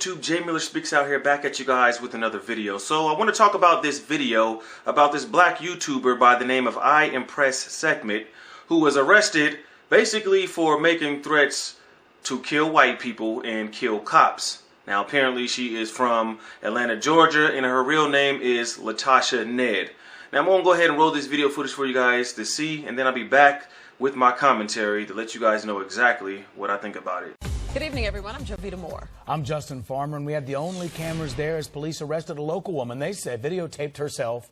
YouTube? Jmillerspeaksout here, back at you guys with another video. So I want to talk about this video about this black YouTuber by the name of I Impress Segment, who was arrested basically for making threats to kill white people and kill cops. Now apparently she is from Atlanta, Georgia, and her real name is Latasha Ned. Now I'm going to go ahead and roll this video footage for you guys to see, and then I'll be back with my commentary to let you guys know exactly what I think about it. Good evening, everyone. I'm Jovita Moore. I'm Justin Farmer, and we had the only cameras there as police arrested a local woman. They said videotaped herself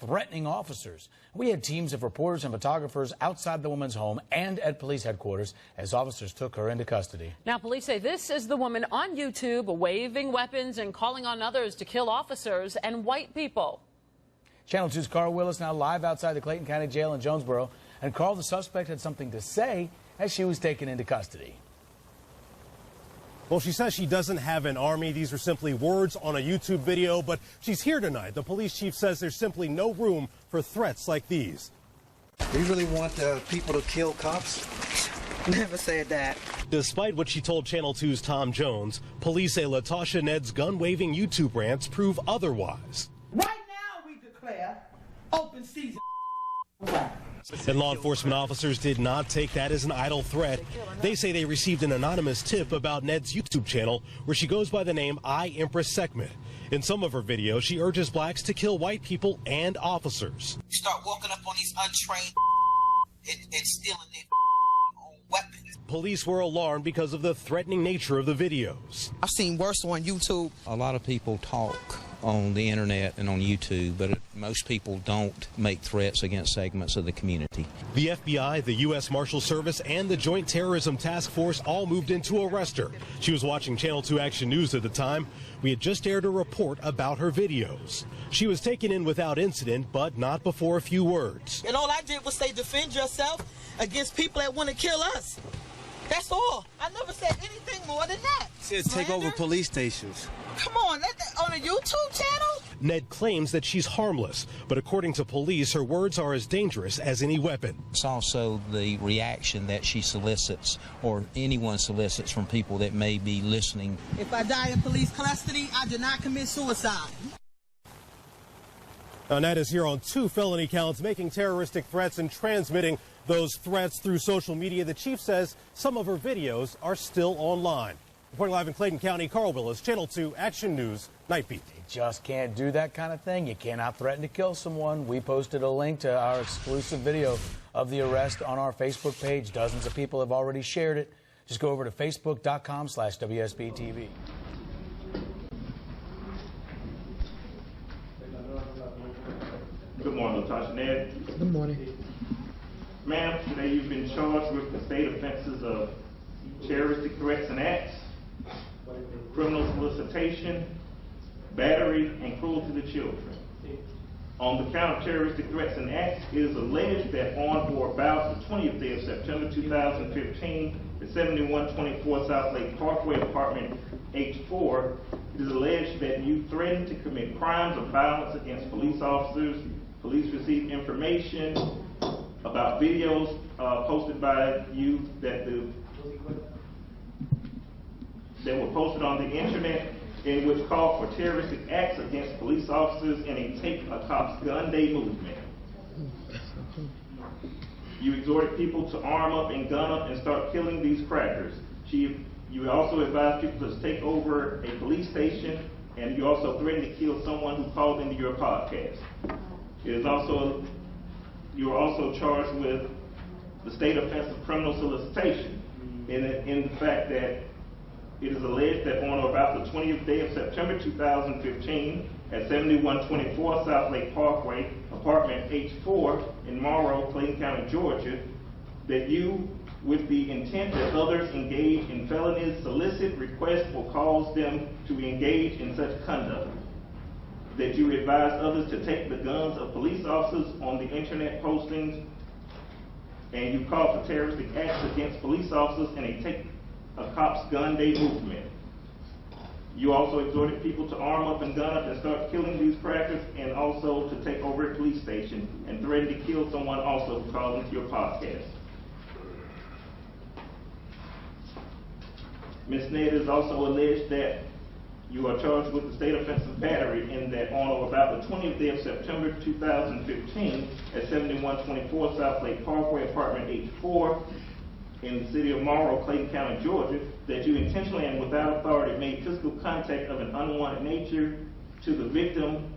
threatening officers. We had teams of reporters and photographers outside the woman's home and at police headquarters as officers took her into custody. Now, police say this is the woman on YouTube waving weapons and calling on others to kill officers and white people. Channel 2's Carl Willis now live outside the Clayton County Jail in Jonesboro. And Carl, the suspect, had something to say as she was taken into custody. Well, she says she doesn't have an army. These are simply words on a YouTube video, but she's here tonight. The police chief says there's simply no room for threats like these. Do you really want people to kill cops? Never said that. Despite what she told Channel 2's Tom Jones, police say Latasha Ned's gun-waving YouTube rants prove otherwise. Right now we declare open season. And law enforcement officers did not take that as an idle threat. They say they received an anonymous tip about Ned's YouTube channel where she goes by the name I Impress Segment. In some of her videos, she urges blacks to kill white people and officers. You start walking up on these untrained and stealing their own weapons. Police were alarmed because of the threatening nature of the videos. I've seen worse on YouTube. A lot of people talk on the internet and on YouTube, but most people don't make threats against segments of the community. The FBI, the U.S. Marshal Service, and the Joint Terrorism Task Force all moved in to arrest her. She was watching Channel 2 Action News at the time. We had just aired a report about her videos. She was taken in without incident, but not before a few words. And all I did was say defend yourself against people that want to kill us. That's all. I never said anything more than that. Said take over police stations. Come on, on a YouTube channel? Ned claims that she's harmless, but according to police, her words are as dangerous as any weapon. It's also the reaction that she solicits, or anyone solicits, from people that may be listening. If I die in police custody, I did not commit suicide. Now, Ned is here on 2 felony counts, making terroristic threats and transmitting those threats through social media. The chief says some of her videos are still online. Reporting live in Clayton County, Carl Willis, Channel 2 Action News, Night Beat. You just can't do that kind of thing. You cannot threaten to kill someone. We posted a link to our exclusive video of the arrest on our Facebook page. Dozens of people have already shared it. Just go over to facebook.com/WSBTV. Good morning, Latasha Ned. Good morning. Ma'am, today you've been charged with the state offenses of terroristic threats and acts, criminal solicitation, battery, and cruelty to children. On the count of terroristic threats and acts, it is alleged that on or about the 20th day of September 2015, at 7124 South Lake Parkway, apartment H4, it is alleged that you threatened to commit crimes of violence against police officers. Police received information about videos posted by you that were posted on the internet, in which called for terroristic acts against police officers in a Take a Cop's Gun Day movement. You exhorted people to arm up and gun up and start killing these crackers. You also advised people to take over a police station, and you also threatened to kill someone who called into your podcast. You are also charged with the state offense of criminal solicitation in the fact that it is alleged that on or about the 20th day of September 2015 at 7124 South Lake Parkway, apartment H4 in Morrow, Clayton County, Georgia, that you, with the intent that others engage in felonies, solicit, request, or cause them to engage in such conduct. That you advise others to take the guns of police officers on the internet postings, and you call for terroristic acts against police officers in a Take a Cop's Gun Day movement. You also exhorted people to arm up and gun up and start killing these crackers, and also to take over a police station, and threatened to kill someone also who called into your podcast. Ms. Ned has also alleged that You are charged with the state offense of battery in that on or about the 20th day of September 2015 at 7124 South Lake Parkway, apartment H4 in the city of Morrow, Clayton County, Georgia, that you intentionally and without authority made physical contact of an unwanted nature to the victim,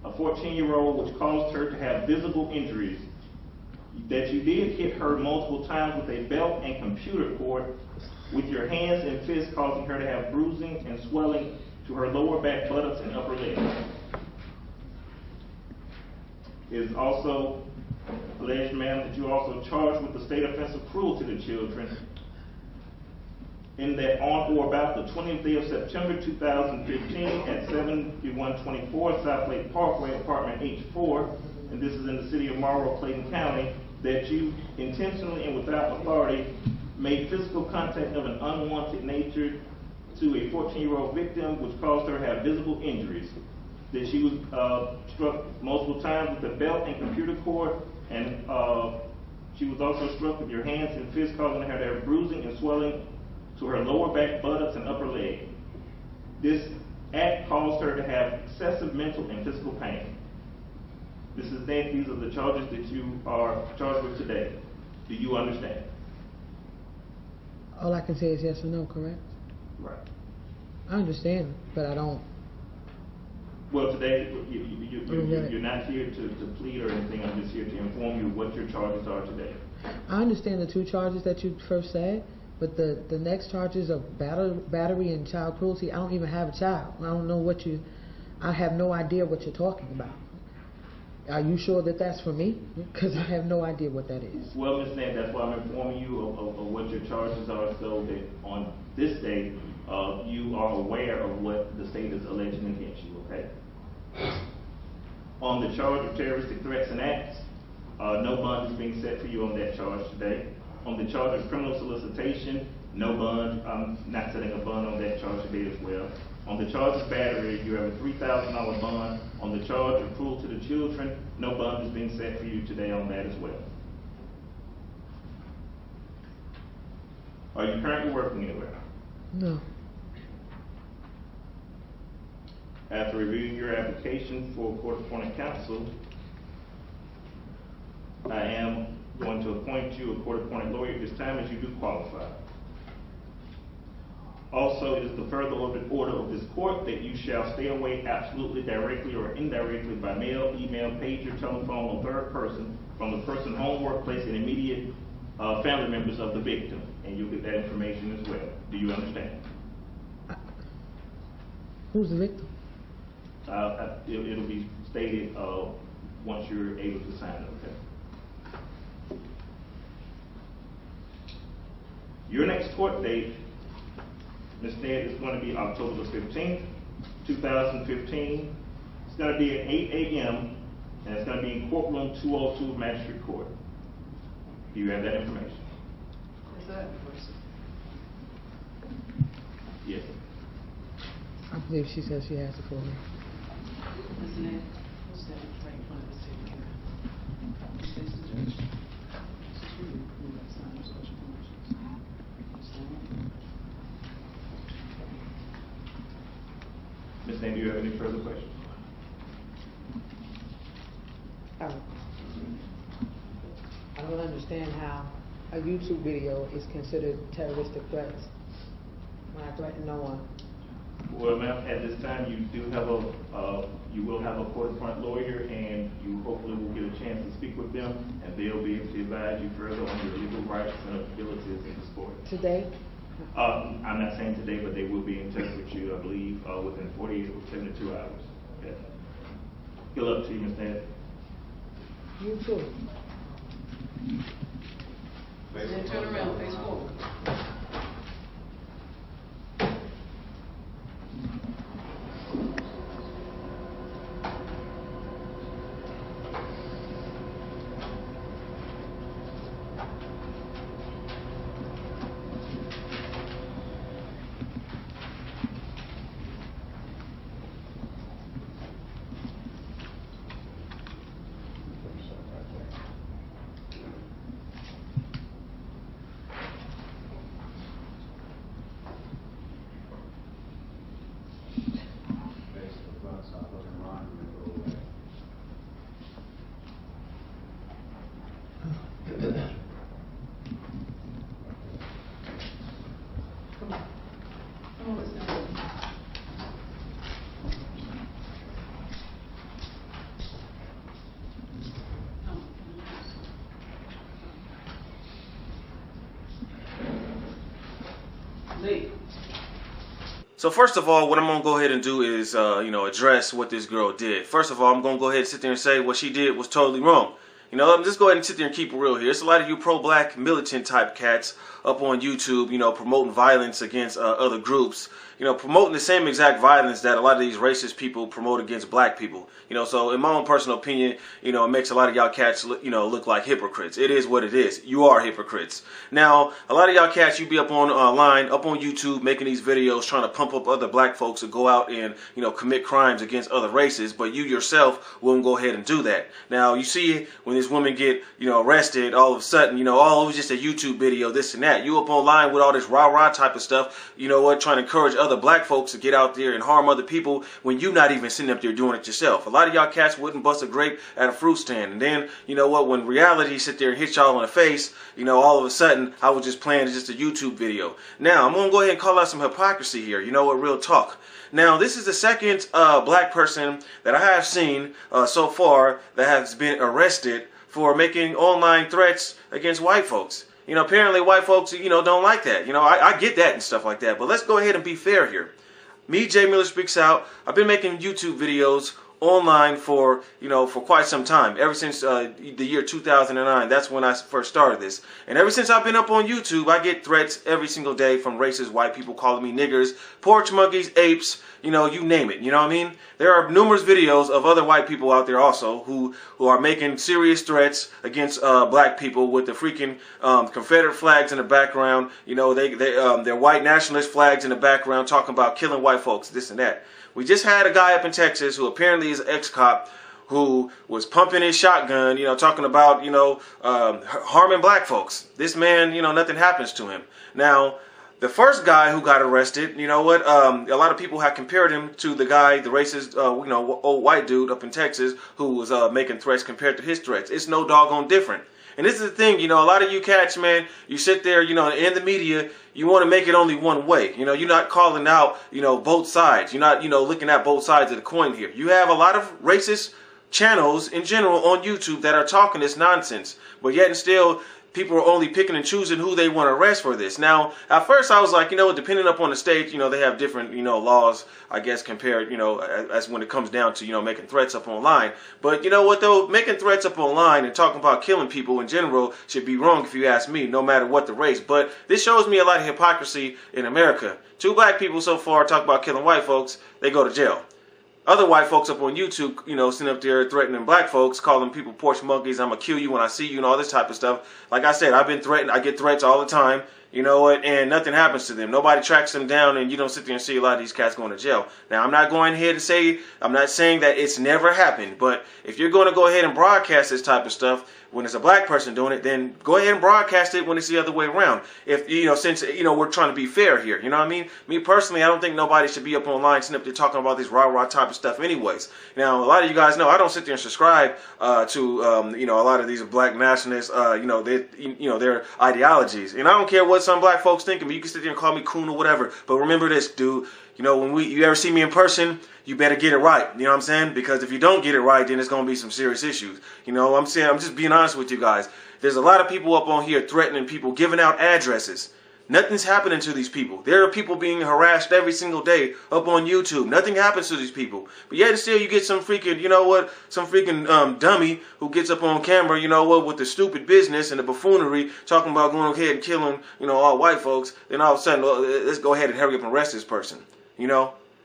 a 14-year-old, which caused her to have visible injuries. That you did hit her multiple times with a belt and computer cord with your hands and fists, causing her to have bruising and swelling to her lower back, buttocks, and upper legs. It is also alleged, ma'am, that you are also charged with the state offense of cruelty to children in that on or about the 20th day of September 2015 at 7124 South Lake Parkway, apartment H4, and this is in the city of Morrow, Clayton County, that you intentionally and without authority made physical contact of an unwanted nature to a 14-year-old victim, which caused her to have visible injuries. That she was struck multiple times with a belt and computer cord, and she was also struck with your hands and fists, causing her to have bruising and swelling to her lower back, buttocks, and upper leg. This act caused her to have excessive mental and physical pain. These are the charges that you are charged with today. Do you understand? All I can say is yes or no, correct? Right. I understand, but I don't. Well, today, you're not here to plead or anything. I'm just here to inform you what your charges are today. I understand the two charges that you first said, but the next charges of battery and child cruelty, I don't even have a child. I don't know I have no idea what you're talking about. Are you sure that that's for me? Because I have no idea what that is. Well, Ms. Nance, that's why I'm informing you of what your charges are, so that on this day, you are aware of what the state is alleging against you, okay? On the charge of terroristic threats and acts, no bond is being set for you on that charge today. On the charge of criminal solicitation, no bond. I'm not setting a bond on that charge today as well. On the charge of battery, you have a $3,000 bond. On the charge of cruelty to children, no bond is being set for you today on that as well. Are you currently working anywhere? No. After reviewing your application for court-appointed counsel, I am going to appoint you a court-appointed lawyer at this time, as you do qualify. Also, it is the further order of this court that you shall stay away absolutely, directly, or indirectly by mail, email, pager, telephone, or third person from the person, home, workplace, and immediate family members of the victim. And you'll get that information as well. Do you understand? Who's the victim? It'll be stated once you're able to sign it, okay? Your next court date, Ms. Ned, is going to be October the 15th, 2015. It's going to be at 8 a.m. and it's going to be in courtroom 202 Magistrate Court. Do you have that information? Is that Yes. I believe she says she has it for me. Ms. Ned, do you have any further questions? I don't understand how a YouTube video is considered terroristic threats when I threaten no one. Well, ma'am, at this time you do have you will have a court-appointed lawyer, and you hopefully will get a chance to speak with them, and they'll be able to advise you further on your legal rights and abilities in this court. Today? I'm not saying today, but they will be in touch with you, I believe, within 48 or 72 hours. Okay. Good luck to you, Ms. Ned. You too. turn around, face forward. So first of all, what I'm going to go ahead and do is, address what this girl did. First of all, I'm going to go ahead and sit there and say what she did was totally wrong. I'm just go ahead and sit there and keep it real here. It's a lot of you pro-black militant type cats up on YouTube, promoting violence against other groups, promoting the same exact violence that a lot of these racist people promote against black people. So in my own personal opinion, it makes a lot of y'all cats, look like hypocrites. It is what it is. You are hypocrites. Now, a lot of y'all cats, you be up on line, up on YouTube, making these videos, trying to pump up other black folks to go out and, commit crimes against other races, but you yourself won't go ahead and do that. Now, you see when this woman get, arrested, all of a sudden, it was just a YouTube video, this and that. You up online with all this rah-rah type of stuff, trying to encourage other black folks to get out there and harm other people when you not even sitting up there doing it yourself. A lot of y'all cats wouldn't bust a grape at a fruit stand. And then, when reality sit there and hit y'all in the face, all of a sudden, I was just playing just a YouTube video. Now, I'm going to go ahead and call out some hypocrisy here. Real talk. Now, this is the second black person that I have seen so far that has been arrested for making online threats against white folks. Apparently white folks, don't like that. I get that and stuff like that. But let's go ahead and be fair here. Me, Jmillerspeaksout, I've been making YouTube videos online for quite some time, ever since the year 2009. That's when I first started this, and ever since I've been up on YouTube, I get threats every single day from racist white people calling me niggers, porch monkeys, apes, you name it. What I mean? There are numerous videos of other white people out there also who are making serious threats against black people with the freaking Confederate flags in the background. They're white nationalist flags in the background, talking about killing white folks, this and that. We just had a guy up in Texas who apparently is an ex-cop who was pumping his shotgun, talking about, harming black folks. This man, nothing happens to him. Now, the first guy who got arrested, a lot of people have compared him to the guy, the racist, old white dude up in Texas who was making threats compared to his threats. It's no doggone different. And this is the thing, a lot of you cats, man, you sit there, in the media, you want to make it only one way. You're not calling out, both sides. You're not, looking at both sides of the coin here. You have a lot of racist channels in general on YouTube that are talking this nonsense, but yet and still, people are only picking and choosing who they want to arrest for this. Now, at first I was like, depending upon the state, they have different, laws, I guess, compared, as when it comes down to, making threats up online. But you know what, though? Making threats up online and talking about killing people in general should be wrong if you ask me, no matter what the race. But this shows me a lot of hypocrisy in America. 2 black people so far talk about killing white folks, they go to jail. Other white folks up on YouTube, sitting up there threatening black folks, calling people porch monkeys, I'm going to kill you when I see you, and all this type of stuff. Like I said, I've been threatened. I get threats all the time, and nothing happens to them. Nobody tracks them down, and you don't sit there and see a lot of these cats going to jail. Now, I'm not going ahead and say, I'm not saying that it's never happened, but if you're going to go ahead and broadcast this type of stuff, when it's a black person doing it, then go ahead and broadcast it when it's the other way around. If, since, we're trying to be fair here, you know what I mean? Me personally, I don't think nobody should be up online sitting up there talking about this rah-rah type of stuff anyways. Now, a lot of you guys know I don't sit there and subscribe to, a lot of these black nationalists, their ideologies. And I don't care what some black folks think of me. You can sit there and call me coon or whatever. But remember this, dude. When you ever see me in person, you better get it right. You know what I'm saying? Because if you don't get it right, then it's going to be some serious issues. I'm saying, I'm just being honest with you guys. There's a lot of people up on here threatening people, giving out addresses. Nothing's happening to these people. There are people being harassed every single day up on YouTube. Nothing happens to these people. But yet still you get some freaking, some freaking dummy who gets up on camera, with the stupid business and the buffoonery, talking about going ahead and killing, all white folks. Then all of a sudden, let's go ahead and hurry up and arrest this person.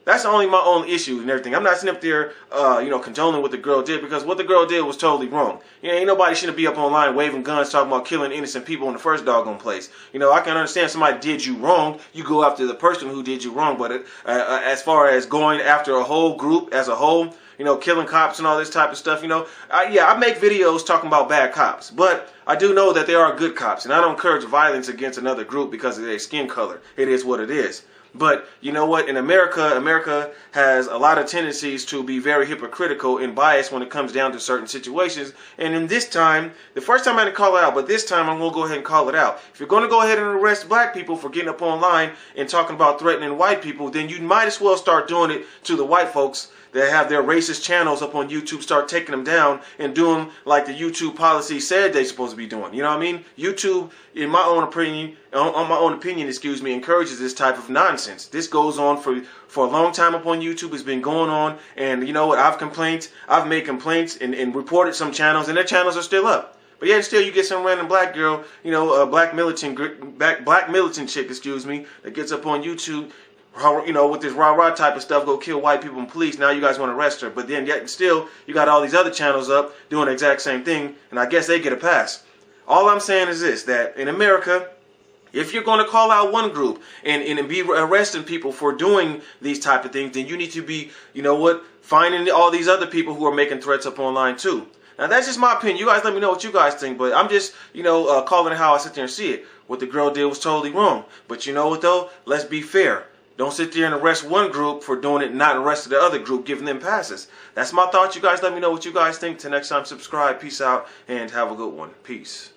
That's only my own issue and everything. I'm not sitting up there, condoning what the girl did, because what the girl did was totally wrong. Ain't nobody shouldn't be up online waving guns talking about killing innocent people in the first doggone place. I can understand somebody did you wrong. You go after the person who did you wrong, but as far as going after a whole group as a whole, killing cops and all this type of stuff, I make videos talking about bad cops, but I do know that there are good cops, and I don't encourage violence against another group because of their skin color. It is what it is. But you know what? In America has a lot of tendencies to be very hypocritical and biased when it comes down to certain situations. And in this time, the first time I didn't call it out, but this time I'm going to go ahead and call it out. If you're going to go ahead and arrest black people for getting up online and talking about threatening white people, then you might as well start doing it to the white folks that have their racist channels up on YouTube start taking them down and doing like the YouTube policy said they're supposed to be doing. You know what I mean? YouTube, in my own opinion, encourages this type of nonsense. This goes on for a long time up on YouTube. It's been going on, and you know what? I've made complaints and reported some channels, and their channels are still up. But yet still you get some random black girl, you know, black militant chick, that gets up on YouTube, you know, with this rah-rah type of stuff, go kill white people and police. Now you guys want to arrest her. But then yet still you got all these other channels up doing the exact same thing, and I guess they get a pass. All I'm saying is this, that in America, if you're going to call out one group and be arresting people for doing these type of things, then you need to be, you know what, finding all these other people who are making threats up online too. Now, that's just my opinion. You guys let me know what you guys think, but I'm just, you know, calling it how I sit there and see it. What the girl did was totally wrong. But you know what, though? Let's be fair. Don't sit there and arrest one group for doing it and not arrest the other group, giving them passes. That's my thoughts. You guys let me know what you guys think. Till next time, subscribe. Peace out, and have a good one. Peace.